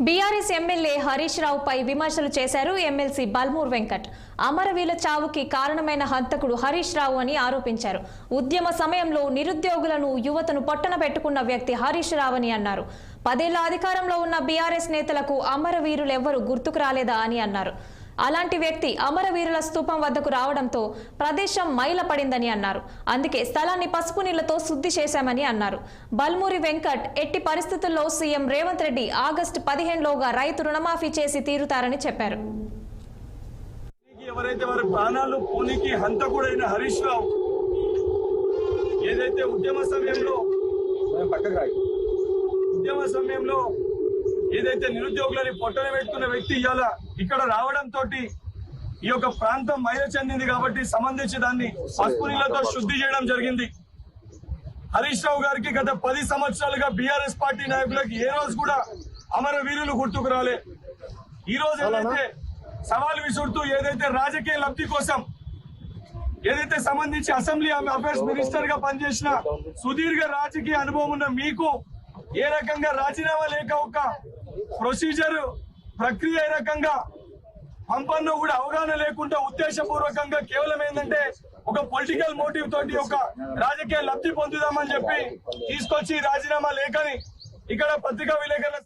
BRS MLA Harish రావుపై విమర్శలు చేశారు MLC Balmoor Venkat. అమరవీరుల చావుకి కారణమైన హంతకుడు హరీష్ రావు అని ఆరోపించారు. ఉద్యమ సమయంలో నిరుద్యోగులను యువతను పొట్టన పెట్టుకున్న వ్యక్తి హరీష్ రావు అని అన్నారు. 10 ఏళ్ల అధికారంలో ఉన్న బీఆర్ఎస్ నేతలకు అమరవీరులెవ్వరూ గుర్తుకు రాలేదా అని అన్నారు. అలాంటి వ్యక్తి అమరవీరుల స్తూపం వద్దకు రావడంతో ప్రదేశం మైలపడిందని అన్నారు. అందుకే స్థలాన్ని పసుపు నీళ్లతో శుద్ధి చేశామని అన్నారు. బల్మూరి వెంకట్ ఎట్టి పరిస్థితుల్లో సీఎం రేవంత్ రెడ్డి ఆగస్టు 15లోగా రైతు రుణమాఫీ చేసి తీరుతారని చెప్పారు. ఎవరైతే వారి ప్రాణాలు పోనీకి హంతకుడైన హరీష్ రావు ఏదైతే ఉద్యమ సమయంలో ఏదైతే నిరుద్యోగులని పొట్టన పెట్టుకున్న వ్యక్తి ఇవాళ ఇక్కడ రావడంతో ఈ యొక్క ప్రాంతం మైల చెందింది కాబట్టి సంబంధించి దాన్ని పసుపు నీళ్లతో శుద్ధి చేయడం జరిగింది. హరీష్ రావు గారికి గత 10 సంవత్సరాలుగా బీఆర్ఎస్ పార్టీ నాయకులకు ఏ రోజు కూడా అమరవీరులు గుర్తుకు రాలే. ఈ రోజు ఏదైతే సవాల్ విసురుతూ ఏదైతే రాజకీయ లబ్ధి కోసం ఏదైతే సంబంధించి అసెంబ్లీ అఫైర్స్ మినిస్టర్ గా పనిచేసిన సుదీర్ఘ రాజకీయ అనుభవం ఉన్న మీకు ఏ రకంగా రాజీనామా లేక ఒక ప్రొసీజర్ ప్రక్రియ ఏ రకంగా పంపన్నో కూడా అవగాహన లేకుండా ఉద్దేశపూర్వకంగా కేవలం ఏంటంటే ఒక పొలిటికల్ మోటివ్ తోటి ఒక రాజకీయ లబ్ధి పొందుదామని చెప్పి తీసుకొచ్చి రాజీనామా లేఖని ఇక్కడ పత్రికా విలేకరుల